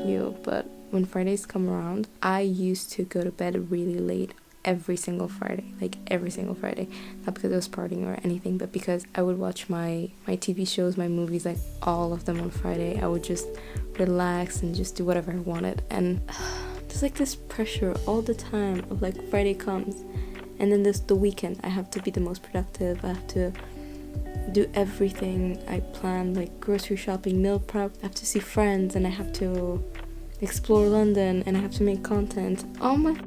you, but when Fridays come around, I used to go to bed really late every single Friday, like every single Friday. Not because I was partying or anything, but because I would watch my TV shows, my movies, like all of them on Friday. I would just relax and just do whatever I wanted. And there's like this pressure all the time of like Friday comes, and then there's the weekend. I have to be the most productive. I have to do everything I planned, like grocery shopping, meal prep. I have to see friends, and I have to explore London, and I have to make content. Oh my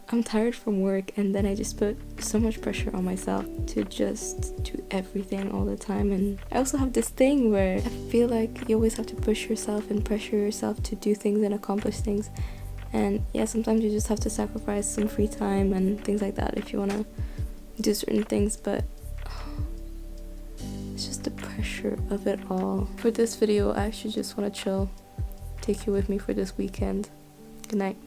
I'm tired from work, and then I just put so much pressure on myself to just do everything all the time. And I also have this thing where I feel like you always have to push yourself and pressure yourself to do things and accomplish things. And yeah, sometimes you just have to sacrifice some free time and things like that if you want to do certain things, but it's just the pressure of it all. For this video, I actually just want to chill, take you with me for this weekend. Good night.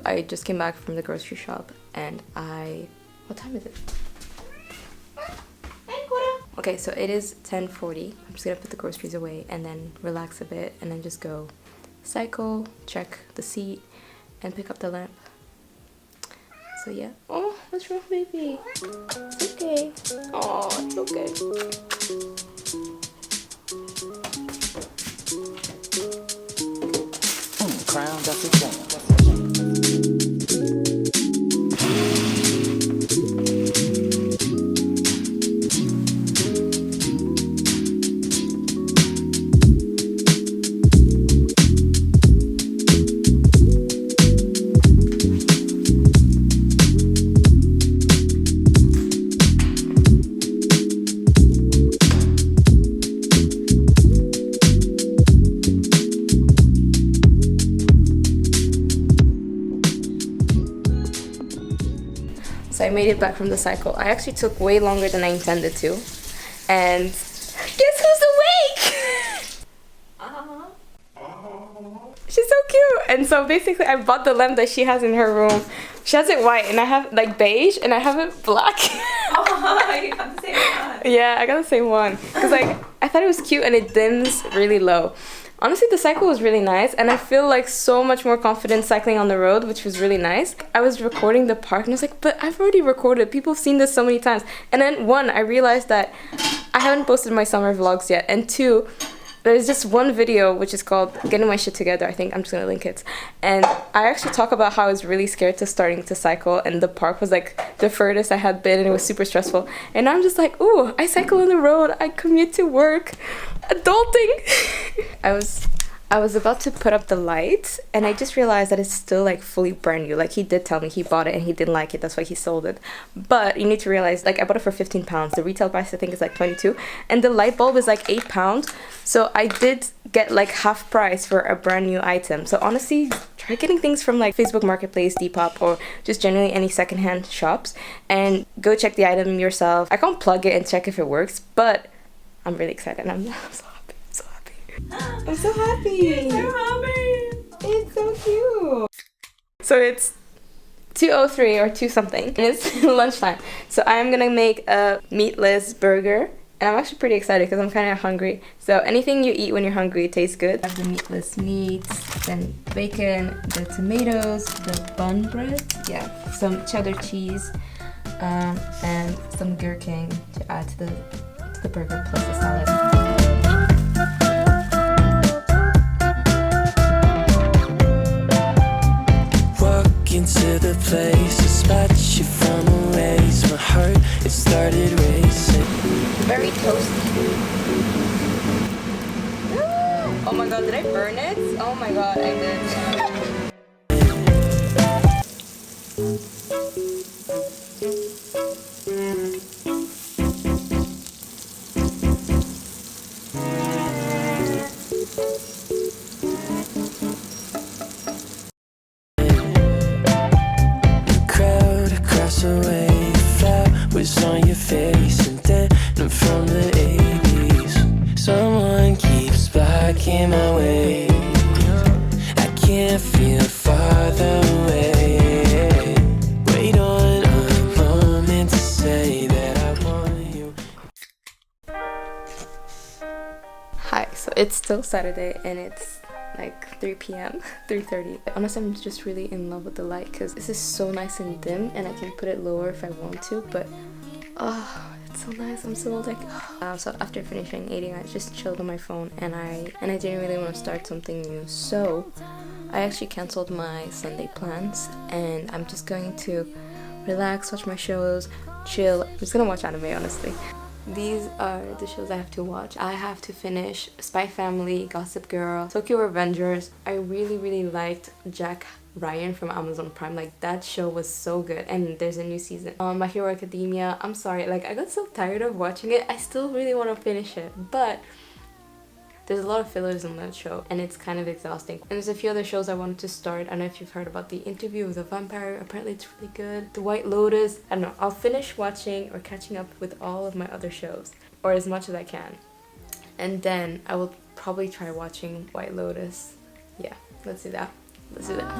I just came back from the grocery shop, and what time is it? Okay, so it is 10:40. I'm just gonna put the groceries away and then relax a bit, and then just go cycle, check the seat, and pick up the lamp. So yeah. Oh, what's wrong, baby? It's okay. Oh, it's okay. Crown, that's a jam. So I made it back from the cycle. I actually took way longer than I intended to. And guess who's awake? She's so cute. And so basically I bought the lamp that she has in her room. She has it white and I have like beige, and I have it black. Oh, you got the same one. Yeah, I got the same one. Because like I thought it was cute, and it dims really low. Honestly, the cycle was really nice, and I feel like so much more confident cycling on the road, which was really nice. I was recording the park, and I was like, but I've already recorded. People have seen this so many times. And then one, I realized that I haven't posted my summer vlogs yet. And two, there's just one video which is called Getting My Shit Together. I think I'm just gonna link it. And I actually talk about how I was really scared to starting to cycle, and the park was like the furthest I had been, and it was super stressful. And now I'm just like, ooh, I cycle on the road, I commute to work, adulting. I was about to put up the light, and I just realized that it's still like fully brand new. Like, he did tell me he bought it and he didn't like it, that's why he sold it. But you need to realize, like, I bought it for £15. The retail price I think is like 22, and the light bulb is like £8. So I did get like half price for a brand new item. So honestly, try getting things from like Facebook Marketplace, Depop, or just generally any secondhand shops, and go check the item yourself. I can't plug it and check if it works, but I'm really excited. I'm so happy. I'm so happy. You're so happy. It's so cute. So it's 2:03 or 2 something, and it's lunchtime. So I'm gonna make a meatless burger, and I'm actually pretty excited because I'm kind of hungry. So anything you eat when you're hungry tastes good. I have the meatless meats, then bacon, the tomatoes, the bun bread, yeah, some cheddar cheese, and some gherkin to add to the burger, plus the salad. Into the place, a spot you from a ways. My heart, it started racing. Very toasty. Oh my god, did I burn it? Oh my god, I did. was on your face and then from the 80s. Someone keeps blocking my way. I can't feel farther away. Wait on a moment to say that I want you. Hi, so it's still Saturday and it's like 3 p.m. 3:30. Honestly, I'm just really in love with the light because this is so nice and dim and I can put it lower if I want to, but oh, it's so nice. I'm so like so after finishing eating, I just chilled on my phone and I didn't really want to start something new, so I actually cancelled my Sunday plans and I'm just going to relax, watch my shows, chill. I'm just gonna watch anime, honestly. These are the shows I have to watch. I have to finish Spy Family, Gossip Girl, Tokyo Revengers. I really liked Jack Ryan from Amazon Prime. Like, that show was so good, and there's a new season. My Hero Academia. I'm sorry, like, I got so tired of watching it. I still really want to finish it, but there's a lot of fillers in that show and it's kind of exhausting. And there's a few other shows I wanted to start. I don't know if you've heard about The Interview with a Vampire. Apparently it's really good. The White Lotus. I don't know. I'll finish watching or catching up with all of my other shows, or as much as I can. And then I will probably try watching White Lotus. Yeah, let's do that. Let's do that.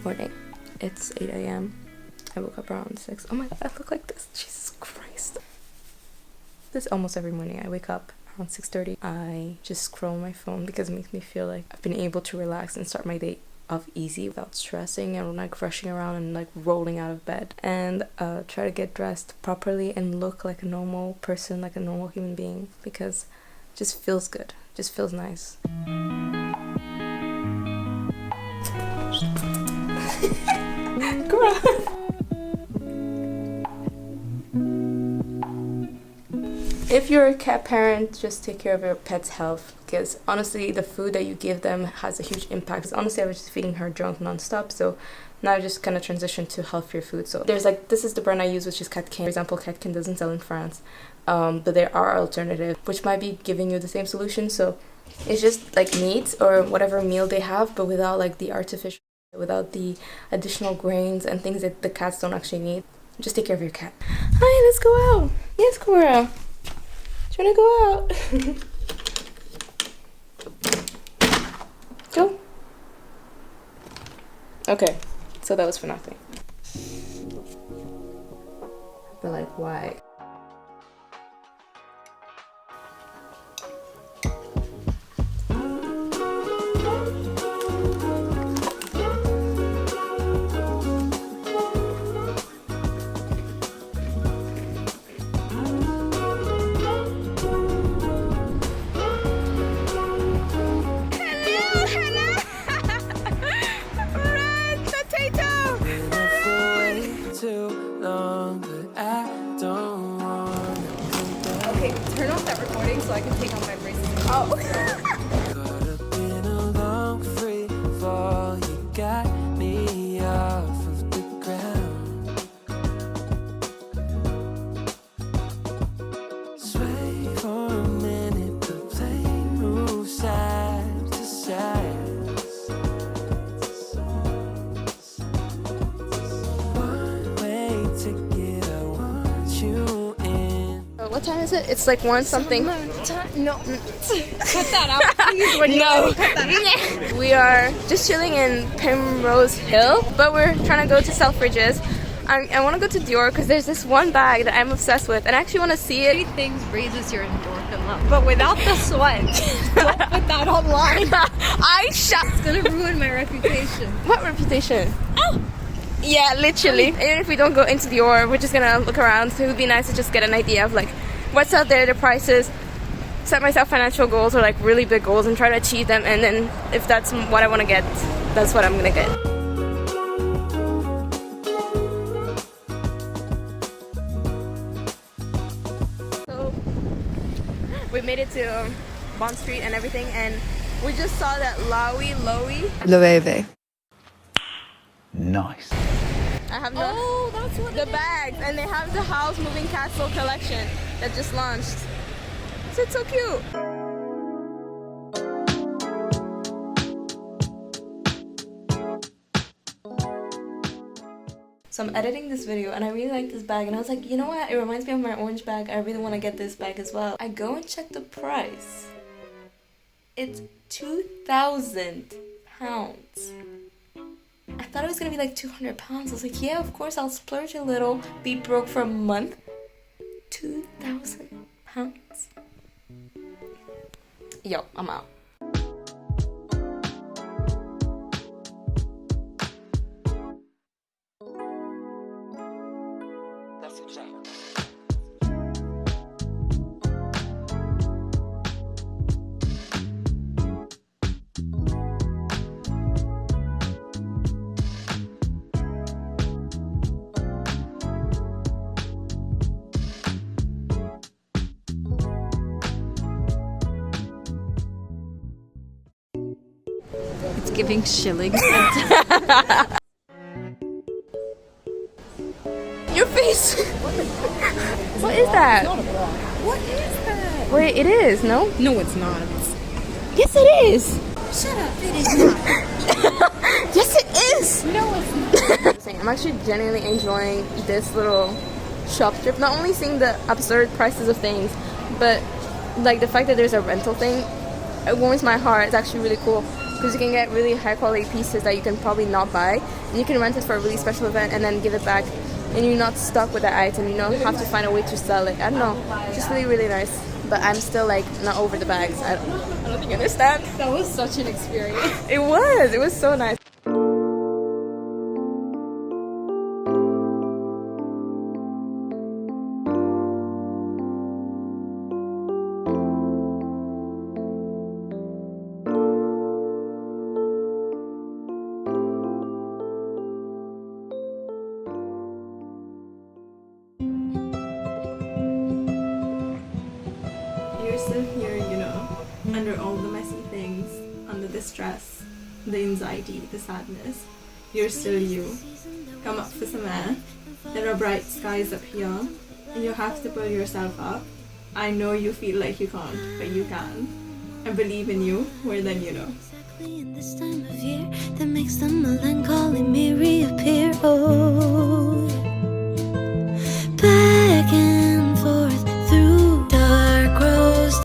Morning. It's 8 a.m. I woke up around 6. Oh my god, I look like this. Jesus Christ. This almost every morning. I wake up around 6:30. I just scroll my phone because it makes me feel like I've been able to relax and start my day off easy without stressing and like rushing around and like rolling out of bed, and try to get dressed properly and look like a normal person, like a normal human being, because it just feels good. It just feels nice. If you're a cat parent, just take care of your pet's health, because honestly the food that you give them has a huge impact. Honestly, I was just feeding her junk non-stop, so now I just kind of transitioned to healthier food. So there's like, this is the brand I use, which is Catkin. For example, Catkin doesn't sell in France, but there are alternatives which might be giving you the same solution. So it's just like meat or whatever meal they have, but without like the artificial, without the additional grains and things that the cats don't actually need. Just take care of your cat. Hi, let's go out. Yes, Cora. Do you want to go out? Go. Okay, so that was for nothing. But like, why? Turn off that recording so I can take off my braces. Oh. Caught up in a long free fall, you got me off of the ground. Sway for a minute, but play move side to side. One way ticket, I want you in. What time is it? It's like 1 something. No. Cut that out, please. When No. you cut that out. We are just chilling in Primrose Hill, but we're trying to go to Selfriges. I want to go to Dior because there's this one bag that I'm obsessed with, and I actually want to see it. Things raises your endorphin level, but without the sweat. Don't put that online. It's gonna ruin my reputation. What reputation? Oh! Yeah, literally. Even if we don't go into Dior, we're just gonna look around. So it would be nice to just get an idea of like what's out there, the prices. set myself financial goals or like really big goals and try to achieve them, and then if that's what I want to get, that's what I'm gonna get. So we made it to Bond Street and everything, and we just saw that loewe. Nice. I have no. Oh, that's what The bags, and they have the House Moving Castle collection that just launched. So it's so cute. So I'm editing this video and I really like this bag, and I was like, you know what? It reminds me of my orange bag. I really want to get this bag as well. I go and check the price. It's £2,000. I thought it was gonna be like £200. I was like, yeah, of course I'll splurge a little, be broke for a month. £2,000. Yo, I'm out. That's exactly. It's giving shilling. Your face! What is that? What is that? Wait, it is, no? No, it's not. Yes, it is! Shut up, it is not. Yes, it is! No, it's not. I'm actually genuinely enjoying this little shop trip. Not only seeing the absurd prices of things, but like the fact that there's a rental thing, it warms my heart. It's actually really cool because you can get really high quality pieces that you can probably not buy, and you can rent it for a really special event and then give it back, and you're not stuck with that item. You don't have to find a way to sell it. I don't know, it's just really, really nice. But I'm still like not over the bags. I don't think you understand. That was such an experience. It was so nice. You're still here, you know, under all the messy things, under the stress, the anxiety, the sadness. You're still you. Come up for some air. There are bright skies up here, and you have to pull yourself up. I know you feel like you can't, but you can. I believe in you more than you know. In this time of year that makes the melancholy mirror